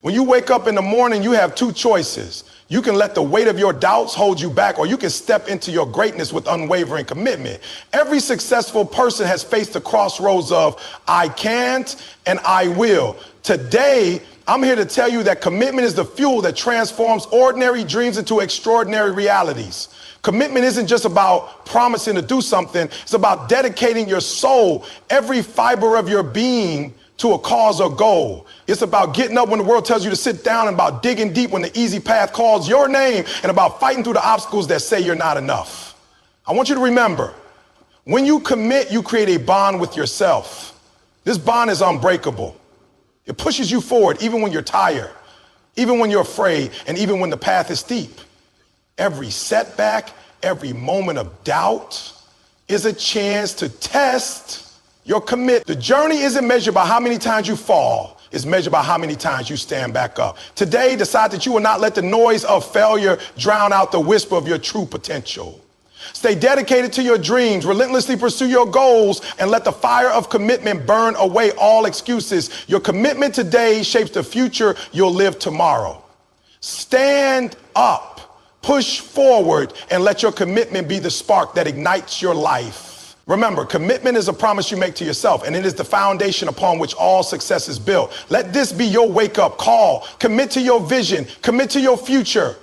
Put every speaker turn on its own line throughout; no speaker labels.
When you wake up in the morning, you have two choices. You can let the weight of your doubts hold you back, or you can step into your greatness with unwavering commitment. Every successful person has faced the crossroads of I can't and I will. Today, I'm here to tell you that commitment is the fuel that transforms ordinary dreams into extraordinary realities. Commitment isn't just about promising to do something. It's about dedicating your soul, every fiber of your being, to a cause or goal. It's about getting up when the world tells you to sit down, and about digging deep when the easy path calls your name, and about fighting through the obstacles that say you're not enough. I want you to remember, when you commit, you create a bond with yourself. This bond is unbreakable. It pushes you forward even when you're tired, even when you're afraid, and even when the path is steep. Every setback, every moment of doubt is a chance to test your commitment. The journey isn't measured by how many times you fall. It's measured by how many times you stand back up. Today, decide that you will not let the noise of failure drown out the whisper of your true potential. Stay dedicated to your dreams, relentlessly pursue your goals, and let the fire of commitment burn away all excuses. Your commitment today shapes the future you'll live tomorrow. Stand up, push forward, and let your commitment be the spark that ignites your life. Remember, commitment is a promise you make to yourself, and it is the foundation upon which all success is built. Let this be your wake-up call. Commit to your vision, commit to your future,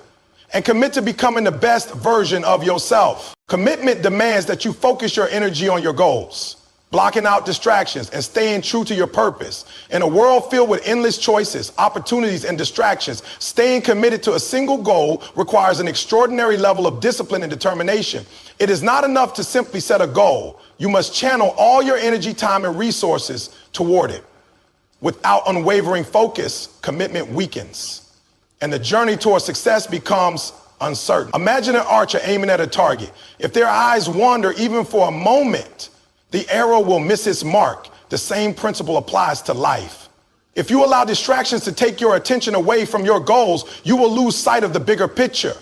and commit to becoming the best version of yourself. Commitment demands that you focus your energy on your goals, blocking out distractions and staying true to your purpose. In a world filled with endless choices, opportunities, and distractions, staying committed to a single goal requires an extraordinary level of discipline and determination. It is not enough to simply set a goal. You must channel all your energy, time, and resources toward it. Without unwavering focus, commitment weakens, and the journey toward success becomes uncertain. Imagine an archer aiming at a target. If their eyes wander even for a moment, the arrow will miss its mark. The same principle applies to life. If you allow distractions to take your attention away from your goals, you will lose sight of the bigger picture.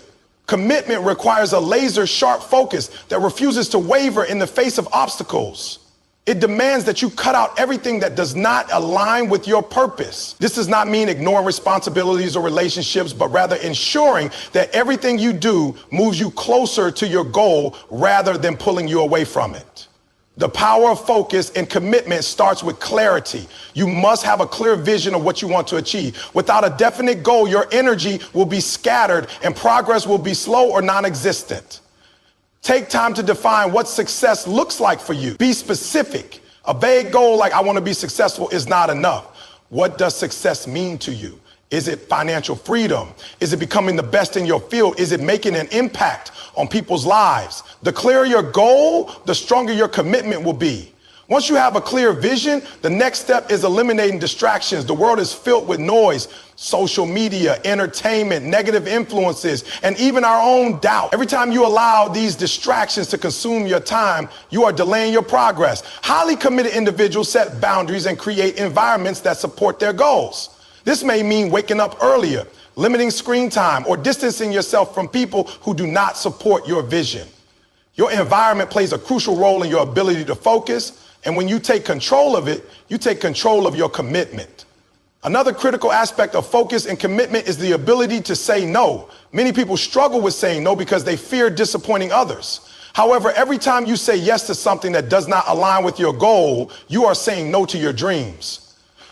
Commitment requires a laser-sharp focus that refuses to waver in the face of obstacles. It demands that you cut out everything that does not align with your purpose. This does not mean ignoring responsibilities or relationships, but rather ensuring that everything you do moves you closer to your goal rather than pulling you away from it. The power of focus and commitment starts with clarity. You must have a clear vision of what you want to achieve. Without a definite goal, your energy will be scattered and progress will be slow or non-existent. Take time to define what success looks like for you. Be specific. A vague goal like I want to be successful is not enough. What does success mean to you? Is it financial freedom? Is it becoming the best in your field? Is it making an impact on people's lives? The clearer your goal, the stronger your commitment will be. Once you have a clear vision, the next step is eliminating distractions. The world is filled with noise, social media, entertainment, negative influences, and even our own doubt. Every time you allow these distractions to consume your time, you are delaying your progress. Highly committed individuals set boundaries and create environments that support their goals. This may mean waking up earlier, limiting screen time, or distancing yourself from people who do not support your vision. Your environment plays a crucial role in your ability to focus, and when you take control of it, you take control of your commitment. Another critical aspect of focus and commitment is the ability to say no. Many people struggle with saying no because they fear disappointing others. However, every time you say yes to something that does not align with your goal, you are saying no to your dreams.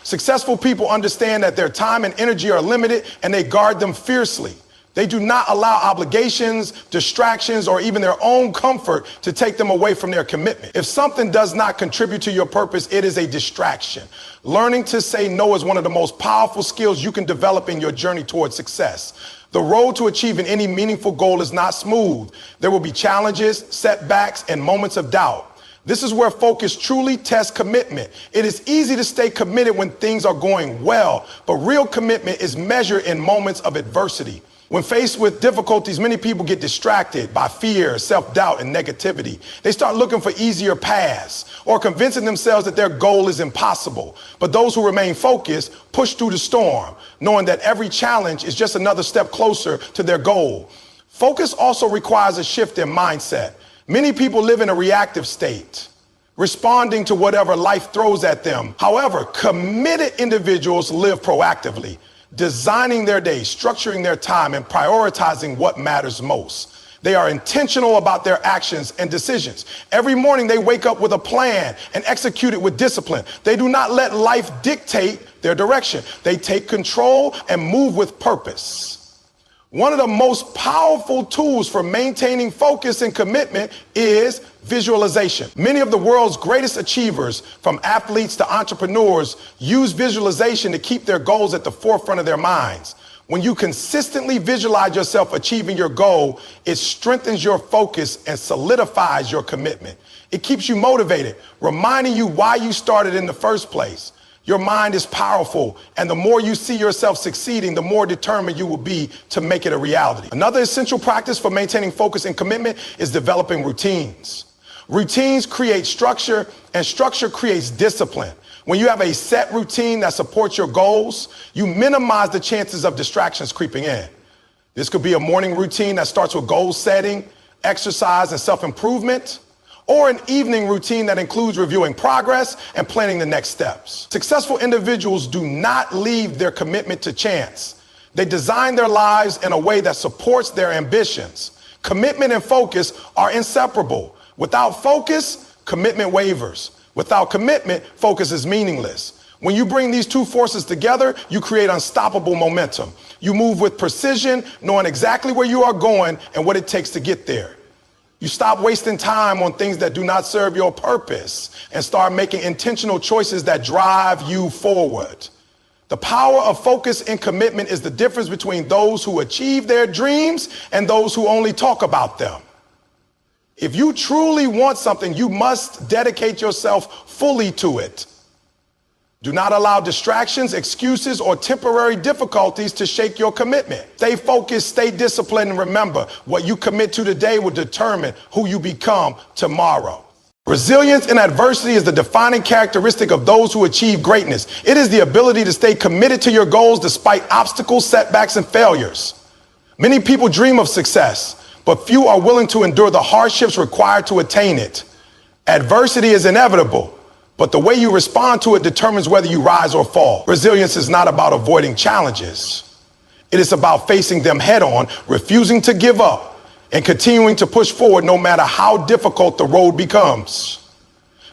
Successful people understand that their time and energy are limited, and they guard them fiercely. They do not allow obligations, distractions, or even their own comfort to take them away from their commitment. If something does not contribute to your purpose, it is a distraction. Learning to say no is one of the most powerful skills you can develop in your journey towards success. The road to achieving any meaningful goal is not smooth. There will be challenges, setbacks, and moments of doubt. This is where focus truly tests commitment. It is easy to stay committed when things are going well, but real commitment is measured in moments of adversity. When faced with difficulties, many people get distracted by fear, self-doubt, and negativity. They start looking for easier paths or convincing themselves that their goal is impossible. But those who remain focused push through the storm, knowing that every challenge is just another step closer to their goal. Focus also requires a shift in mindset. Many people live in a reactive state, responding to whatever life throws at them. However, committed individuals live proactively. designing their day, structuring their time, and prioritizing what matters most. They are intentional about their actions and decisions. Every morning they wake up with a plan and execute it with discipline. They do not let life dictate their direction. They take control and move with purpose. One of the most powerful tools for maintaining focus and commitment is visualization. Many of the world's greatest achievers, from athletes to entrepreneurs, use visualization to keep their goals at the forefront of their minds. When you consistently visualize yourself achieving your goal, it strengthens your focus and solidifies your commitment. It keeps you motivated, reminding you why you started in the first place. Your mind is powerful, and the more you see yourself succeeding, the more determined you will be to make it a reality. Another essential practice for maintaining focus and commitment is developing routines. Routines create structure, and structure creates discipline. When you have a set routine that supports your goals, you minimize the chances of distractions creeping in. This could be a morning routine that starts with goal setting, exercise, and self-improvement, or an evening routine that includes reviewing progress and planning the next steps. Successful individuals do not leave their commitment to chance. They design their lives in a way that supports their ambitions. Commitment and focus are inseparable. Without focus, commitment wavers. Without commitment, focus is meaningless. When you bring these two forces together, you create unstoppable momentum. You move with precision, knowing exactly where you are going and what it takes to get there. You stop wasting time on things that do not serve your purpose and start making intentional choices that drive you forward. The power of focus and commitment is the difference between those who achieve their dreams and those who only talk about them. If you truly want something, you must dedicate yourself fully to it. Do not allow distractions, excuses, or temporary difficulties to shake your commitment. Stay focused, stay disciplined, and remember, what you commit to today will determine who you become tomorrow. Resilience in adversity is the defining characteristic of those who achieve greatness. It is the ability to stay committed to your goals despite obstacles, setbacks, and failures. Many people dream of success, but few are willing to endure the hardships required to attain it. Adversity is inevitable, but the way you respond to it determines whether you rise or fall. Resilience is not about avoiding challenges. It is about facing them head on, refusing to give up, and continuing to push forward no matter how difficult the road becomes.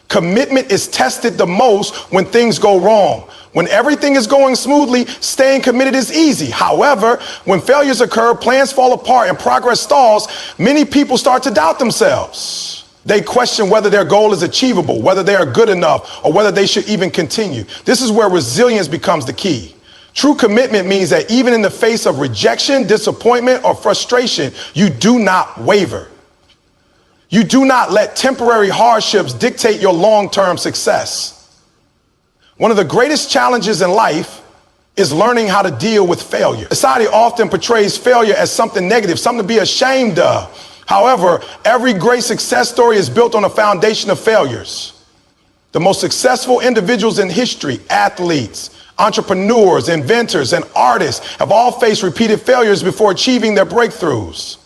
Commitment is tested the most when things go wrong. When everything is going smoothly, staying committed is easy. However, when failures occur, plans fall apart, and progress stalls, many people start to doubt themselves. They question whether their goal is achievable, whether they are good enough, or whether they should even continue. This is where resilience becomes the key. True commitment means that even in the face of rejection, disappointment, or frustration, you do not waver. You do not let temporary hardships dictate your long-term success. One of the greatest challenges in life is learning how to deal with failure. Society often portrays failure as something negative, something to be ashamed of. However, every great success story is built on a foundation of failures. The most successful individuals in history, athletes, entrepreneurs, inventors, and artists have all faced repeated failures before achieving their breakthroughs.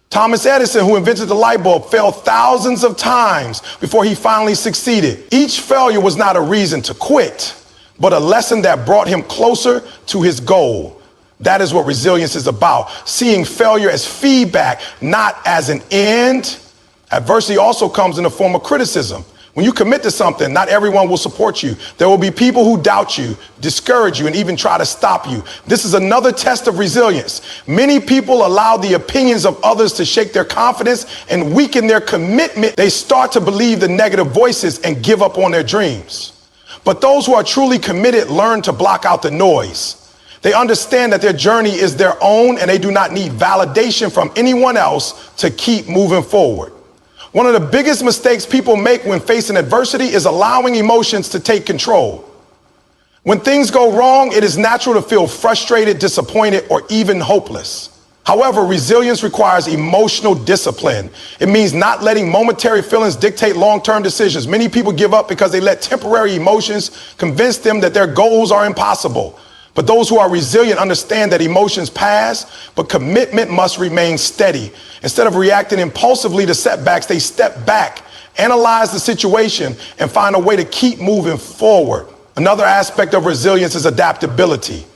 Thomas Edison, who invented the light bulb, failed thousands of times before he finally succeeded. Each failure was not a reason to quit, but a lesson that brought him closer to his goal. That is what resilience is about, seeing failure as feedback, not as an end. Adversity also comes in the form of criticism. When you commit to something, not everyone will support you. There will be people who doubt you, discourage you, and even try to stop you. This is another test of resilience. Many people allow the opinions of others to shake their confidence and weaken their commitment. They start to believe the negative voices and give up on their dreams. But those who are truly committed learn to block out the noise. They understand that their journey is their own and they do not need validation from anyone else to keep moving forward. One of the biggest mistakes people make when facing adversity is allowing emotions to take control. When things go wrong, it is natural to feel frustrated, disappointed, or even hopeless. However, resilience requires emotional discipline. It means not letting momentary feelings dictate long-term decisions. Many people give up because they let temporary emotions convince them that their goals are impossible. But those who are resilient understand that emotions pass, but commitment must remain steady. Instead of reacting impulsively to setbacks, they step back, analyze the situation, and find a way to keep moving forward. Another aspect of resilience is adaptability.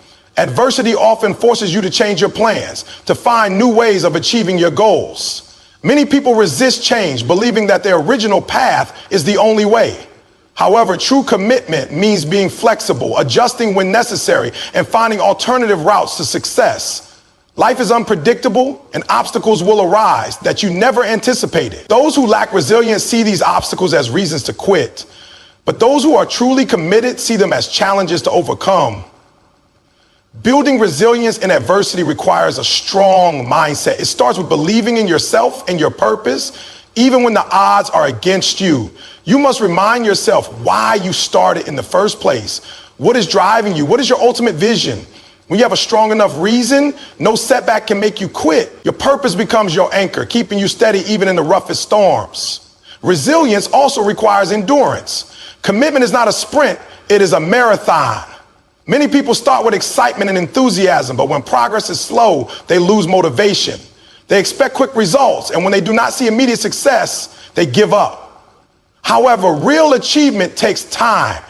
Adversity often forces you to change your plans, to find new ways of achieving your goals. Many people resist change, believing that their original path is the only way. However, true commitment means being flexible, adjusting when necessary, and finding alternative routes to success. Life is unpredictable, and obstacles will arise that you never anticipated. Those who lack resilience see these obstacles as reasons to quit, but those who are truly committed see them as challenges to overcome. Building resilience in adversity requires a strong mindset. It starts with believing in yourself and your purpose, even when the odds are against you. You must remind yourself why you started in the first place. What is driving you? What is your ultimate vision? When you have a strong enough reason, no setback can make you quit. Your purpose becomes your anchor, keeping you steady even in the roughest storms. Resilience also requires endurance. Commitment is not a sprint, it is a marathon. Many people start with excitement and enthusiasm, but when progress is slow, they lose motivation. They expect quick results, and when they do not see immediate success, they give up. However, real achievement takes time.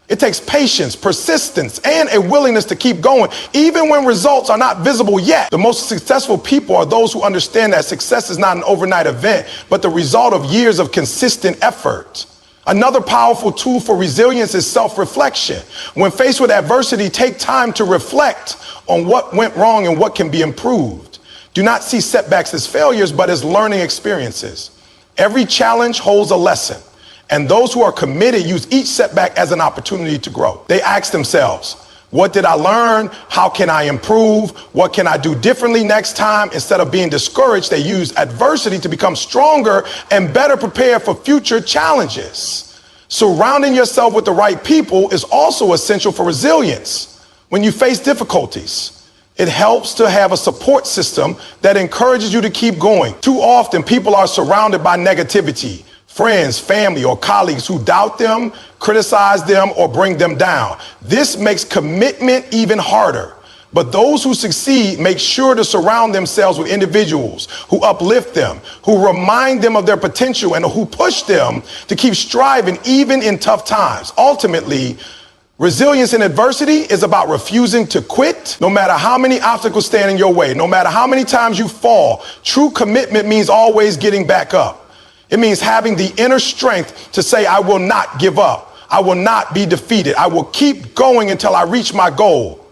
It takes patience, persistence, and a willingness to keep going, even when results are not visible yet. The most successful people are those who understand that success is not an overnight event, but the result of years of consistent effort. Another powerful tool for resilience is self-reflection. When faced with adversity, take time to reflect on what went wrong and what can be improved. Do not see setbacks as failures, but as learning experiences. Every challenge holds a lesson, and those who are committed use each setback as an opportunity to grow. They ask themselves, what did I learn? How can I improve? What can I do differently next time? Instead of being discouraged, they use adversity to become stronger and better prepared for future challenges. Surrounding yourself with the right people is also essential for resilience. When you face difficulties, it helps to have a support system that encourages you to keep going. Too often, people are surrounded by negativity. Friends, family, or colleagues who doubt them, criticize them, or bring them down. This makes commitment even harder. But those who succeed make sure to surround themselves with individuals who uplift them, who remind them of their potential, and who push them to keep striving even in tough times. Ultimately, resilience in adversity is about refusing to quit. No matter how many obstacles stand in your way, no matter how many times you fall, true commitment means always getting back up. It means having the inner strength to say, I will not give up. I will not be defeated. I will keep going until I reach my goal.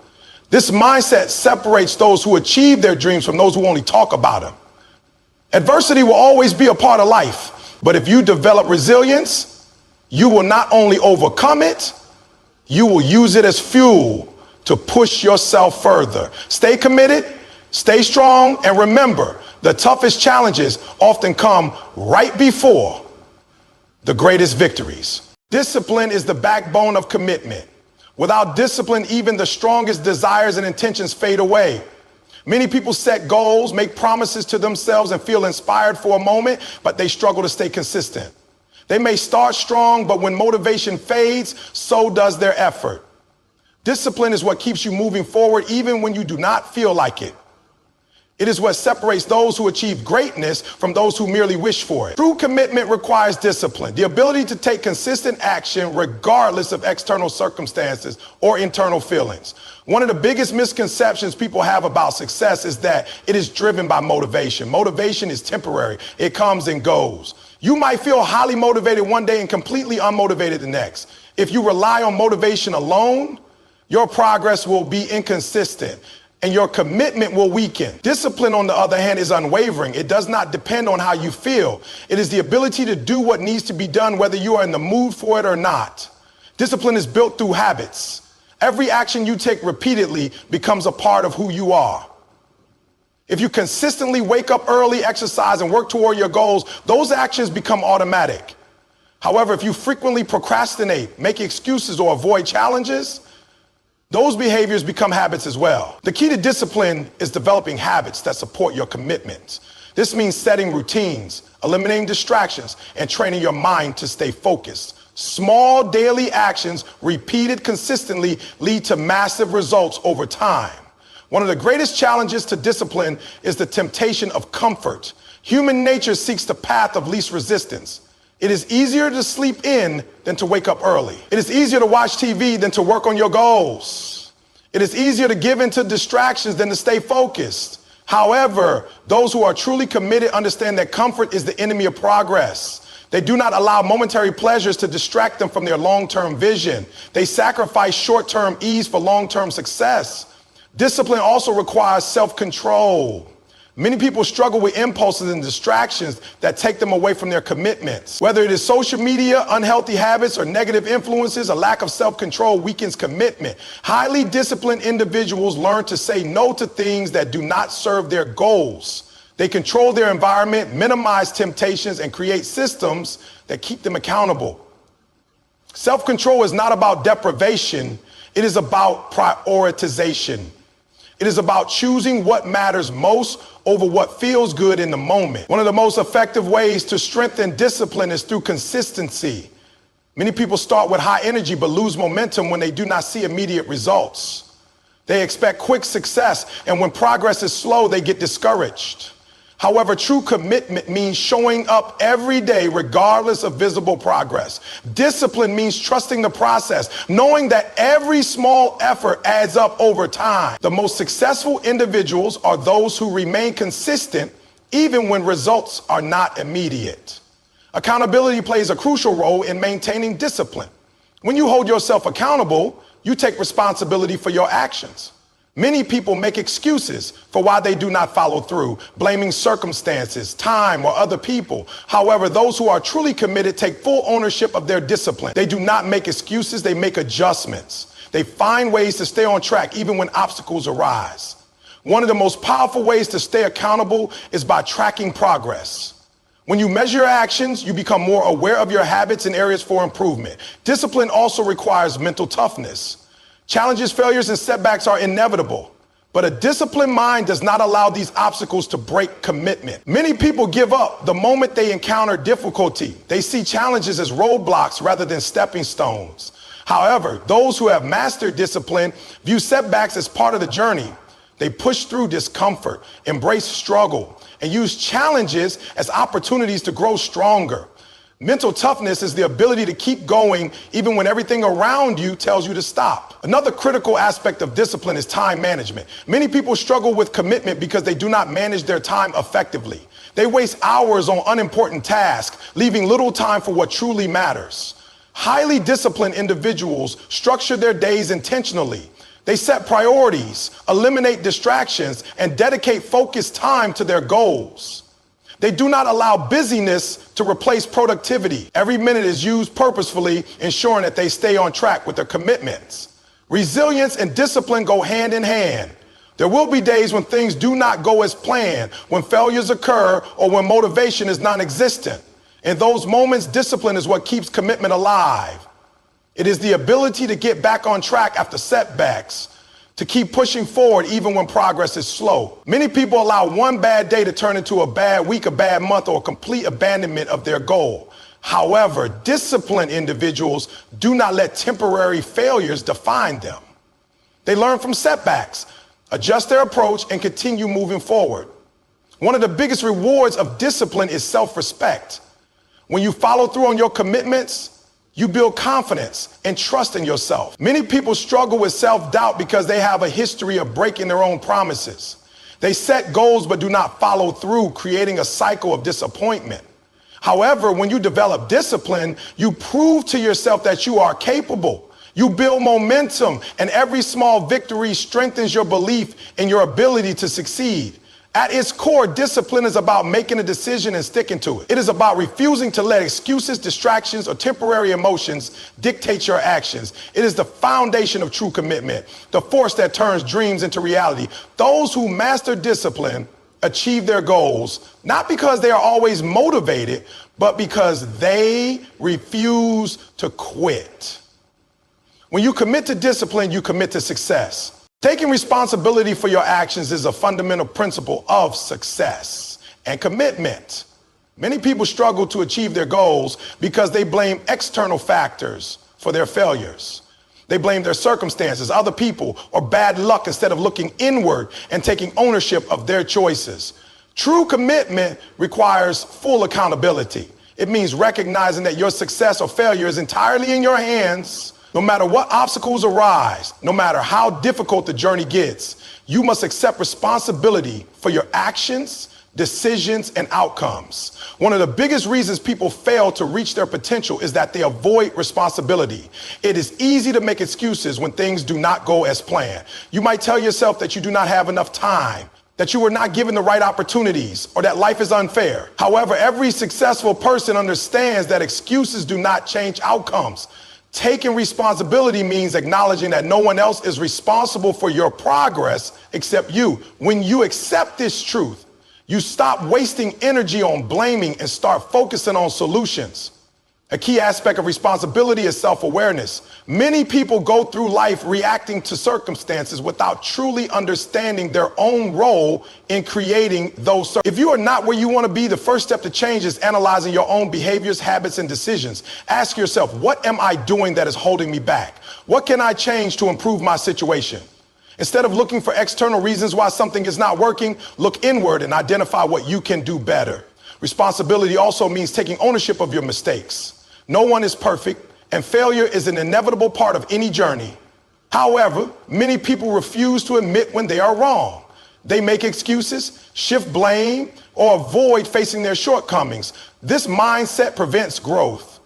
This mindset separates those who achieve their dreams from those who only talk about them. Adversity will always be a part of life, but if you develop resilience, you will not only overcome it, you will use it as fuel to push yourself further. Stay committed, stay strong, and remember, the toughest challenges often come right before the greatest victories. Discipline is the backbone of commitment. Without discipline, even the strongest desires and intentions fade away. Many people set goals, make promises to themselves, and feel inspired for a moment, but they struggle to stay consistent. They may start strong, but when motivation fades, so does their effort. Discipline is what keeps you moving forward even when you do not feel like it. It is what separates those who achieve greatness from those who merely wish for it. True commitment requires discipline, the ability to take consistent action regardless of external circumstances or internal feelings. One of the biggest misconceptions people have about success is that it is driven by motivation. Motivation is temporary. It comes and goes. You might feel highly motivated one day and completely unmotivated the next. If you rely on motivation alone, your progress will be inconsistent and your commitment will weaken. Discipline, on the other hand, is unwavering. It does not depend on how you feel. It is the ability to do what needs to be done, whether you are in the mood for it or not. Discipline is built through habits. Every action you take repeatedly becomes a part of who you are. If you consistently wake up early, exercise, and work toward your goals, those actions become automatic. However, if you frequently procrastinate, make excuses, or avoid challenges, those behaviors become habits as well. The key to discipline is developing habits that support your commitments. This means setting routines, eliminating distractions, and training your mind to stay focused. Small daily actions repeated consistently lead to massive results over time. One of the greatest challenges to discipline is the temptation of comfort. Human nature seeks the path of least resistance. It is easier to sleep in than to wake up early. It is easier to watch TV than to work on your goals. It is easier to give into distractions than to stay focused. However, those who are truly committed understand that comfort is the enemy of progress. They do not allow momentary pleasures to distract them from their long-term vision. They sacrifice short-term ease for long-term success. Discipline also requires self-control. Many people struggle with impulses and distractions that take them away from their commitments. Whether it is social media, unhealthy habits, or negative influences, a lack of self-control weakens commitment. Highly disciplined individuals learn to say no to things that do not serve their goals. They control their environment, minimize temptations, and create systems that keep them accountable. Self-control is not about deprivation. It is about prioritization. It is about choosing what matters most over what feels good in the moment. One of the most effective ways to strengthen discipline is through consistency. Many people start with high energy but lose momentum when they do not see immediate results. They expect quick success, and when progress is slow, they get discouraged. However, true commitment means showing up every day regardless of visible progress. Discipline means trusting the process, knowing that every small effort adds up over time. The most successful individuals are those who remain consistent even when results are not immediate. Accountability plays a crucial role in maintaining discipline. When you hold yourself accountable, you take responsibility for your actions. Many people make excuses for why they do not follow through, blaming circumstances, time, or other people. However, those who are truly committed take full ownership of their discipline. They do not make excuses, they make adjustments. They find ways to stay on track even when obstacles arise. One of the most powerful ways to stay accountable is by tracking progress. When you measure your actions, you become more aware of your habits and areas for improvement. Discipline also requires mental toughness. Challenges, failures, and setbacks are inevitable, but a disciplined mind does not allow these obstacles to break commitment. Many people give up the moment they encounter difficulty. They see challenges as roadblocks rather than stepping stones. However, those who have mastered discipline view setbacks as part of the journey. They push through discomfort, embrace struggle, and use challenges as opportunities to grow stronger. Mental toughness is the ability to keep going even when everything around you tells you to stop. Another critical aspect of discipline is time management. Many people struggle with commitment because they do not manage their time effectively. They waste hours on unimportant tasks, leaving little time for what truly matters. Highly disciplined individuals structure their days intentionally. They set priorities, eliminate distractions, and dedicate focused time to their goals. They do not allow busyness to replace productivity. Every minute is used purposefully, ensuring that they stay on track with their commitments. Resilience and discipline go hand in hand. There will be days when things do not go as planned, when failures occur, or when motivation is non-existent. In those moments, discipline is what keeps commitment alive. It is the ability to get back on track after setbacks, to keep pushing forward even when progress is slow. Many people allow one bad day to turn into a bad week, a bad month, or a complete abandonment of their goal. However, disciplined individuals do not let temporary failures define them. They learn from setbacks, adjust their approach, and continue moving forward. One of the biggest rewards of discipline is self-respect. When you follow through on your commitments, you build confidence and trust in yourself. Many people struggle with self-doubt because they have a history of breaking their own promises. They set goals but do not follow through, creating a cycle of disappointment. However, when you develop discipline, you prove to yourself that you are capable. You build momentum, and every small victory strengthens your belief in your ability to succeed. At its core, discipline is about making a decision and sticking to it. It is about refusing to let excuses, distractions, or temporary emotions dictate your actions. It is the foundation of true commitment, the force that turns dreams into reality. Those who master discipline achieve their goals, not because they are always motivated, but because they refuse to quit. When you commit to discipline, you commit to success. Taking responsibility for your actions is a fundamental principle of success and commitment. Many people struggle to achieve their goals because they blame external factors for their failures. They blame their circumstances, other people, or bad luck instead of looking inward and taking ownership of their choices. True commitment requires full accountability. It means recognizing that your success or failure is entirely in your hands. No matter what obstacles arise, no matter how difficult the journey gets, you must accept responsibility for your actions, decisions, and outcomes. One of the biggest reasons people fail to reach their potential is that they avoid responsibility. It is easy to make excuses when things do not go as planned. You might tell yourself that you do not have enough time, that you were not given the right opportunities, or that life is unfair. However, every successful person understands that excuses do not change outcomes. Taking responsibility means acknowledging that no one else is responsible for your progress except you. When you accept this truth, you stop wasting energy on blaming and start focusing on solutions. A key aspect of responsibility is self-awareness. Many people go through life reacting to circumstances without truly understanding their own role in creating those. If you are not where you want to be, the first step to change is analyzing your own behaviors, habits, and decisions. Ask yourself, what am I doing that is holding me back? What can I change to improve my situation? Instead of looking for external reasons why something is not working, look inward and identify what you can do better. Responsibility also means taking ownership of your mistakes. No one is perfect, and failure is an inevitable part of any journey. However, many people refuse to admit when they are wrong. They make excuses, shift blame, or avoid facing their shortcomings. This mindset prevents growth.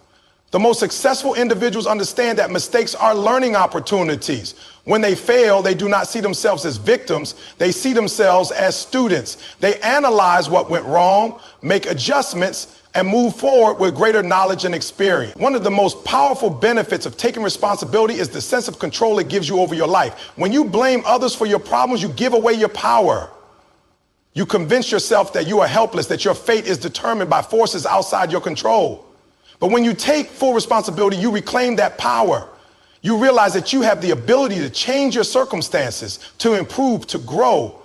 The most successful individuals understand that mistakes are learning opportunities. When they fail, they do not see themselves as victims. They see themselves as students. They analyze what went wrong, make adjustments, and move forward with greater knowledge and experience. One of the most powerful benefits of taking responsibility is the sense of control it gives you over your life. When you blame others for your problems, you give away your power. You convince yourself that you are helpless, that your fate is determined by forces outside your control. But when you take full responsibility, you reclaim that power. You realize that you have the ability to change your circumstances, to improve, to grow,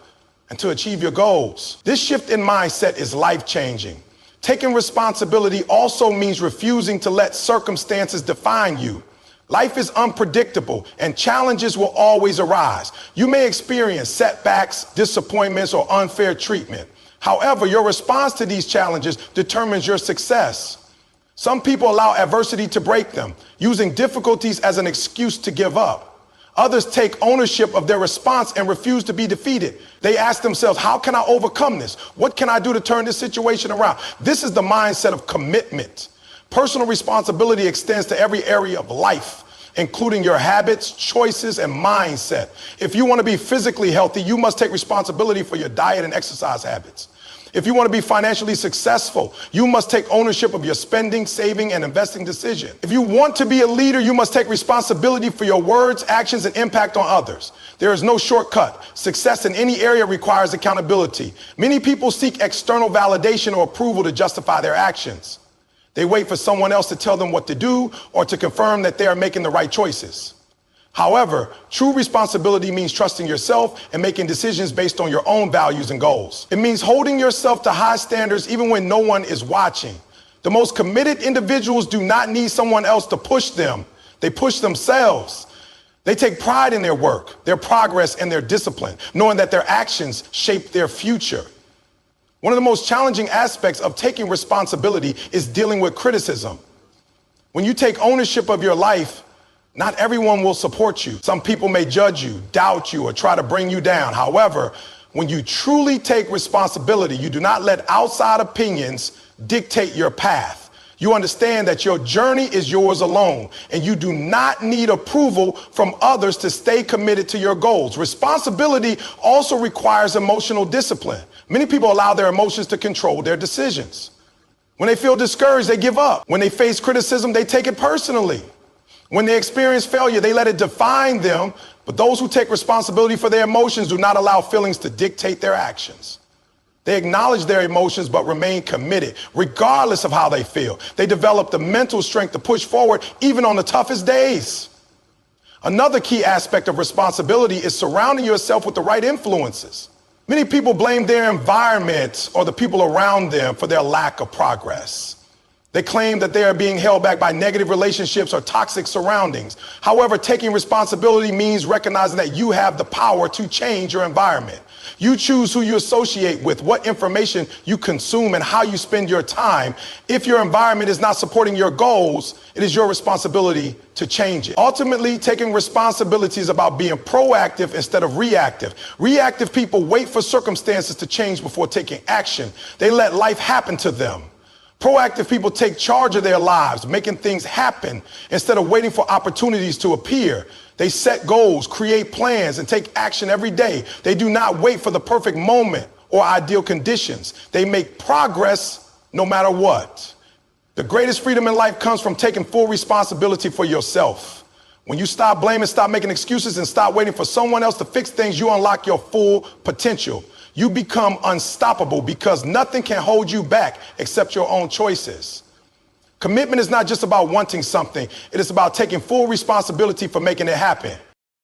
and to achieve your goals. This shift in mindset is life-changing. Taking responsibility also means refusing to let circumstances define you. Life is unpredictable and challenges will always arise. You may experience setbacks, disappointments, or unfair treatment. However, your response to these challenges determines your success. Some people allow adversity to break them, using difficulties as an excuse to give up. Others take ownership of their response and refuse to be defeated. They ask themselves, how can I overcome this? What can I do to turn this situation around? This is the mindset of commitment. Personal responsibility extends to every area of life, including your habits, choices, and mindset. If you want to be physically healthy, you must take responsibility for your diet and exercise habits. If you want to be financially successful, you must take ownership of your spending, saving, and investing decision. If you want to be a leader, you must take responsibility for your words, actions, and impact on others. There is no shortcut. Success in any area requires accountability. Many people seek external validation or approval to justify their actions. They wait for someone else to tell them what to do or to confirm that they are making the right choices. However, true responsibility means trusting yourself and making decisions based on your own values and goals. It means holding yourself to high standards even when no one is watching. The most committed individuals do not need someone else to push them. They push themselves. They take pride in their work, their progress, and their discipline, knowing that their actions shape their future. One of the most challenging aspects of taking responsibility is dealing with criticism. When you take ownership of your life, not everyone will support you. Some people may judge you, doubt you, or try to bring you down. However, when you truly take responsibility, you do not let outside opinions dictate your path. You understand that your journey is yours alone, and you do not need approval from others to stay committed to your goals. Responsibility also requires emotional discipline. Many people allow their emotions to control their decisions. When they feel discouraged, they give up. When they face criticism, they take it personally. When they experience failure, they let it define them, but those who take responsibility for their emotions do not allow feelings to dictate their actions. They acknowledge their emotions but remain committed, regardless of how they feel. They develop the mental strength to push forward even on the toughest days. Another key aspect of responsibility is surrounding yourself with the right influences. Many people blame their environment or the people around them for their lack of progress. They claim that they are being held back by negative relationships or toxic surroundings. However, taking responsibility means recognizing that you have the power to change your environment. You choose who you associate with, what information you consume, and how you spend your time. If your environment is not supporting your goals, it is your responsibility to change it. Ultimately, taking responsibility is about being proactive instead of reactive. Reactive people wait for circumstances to change before taking action. They let life happen to them. Proactive people take charge of their lives, making things happen instead of waiting for opportunities to appear. They set goals, create plans, and take action every day. They do not wait for the perfect moment or ideal conditions. They make progress no matter what. The greatest freedom in life comes from taking full responsibility for yourself. When you stop blaming, stop making excuses, and stop waiting for someone else to fix things, you unlock your full potential. You become unstoppable because nothing can hold you back except your own choices. Commitment is not just about wanting something. It is about taking full responsibility for making it happen.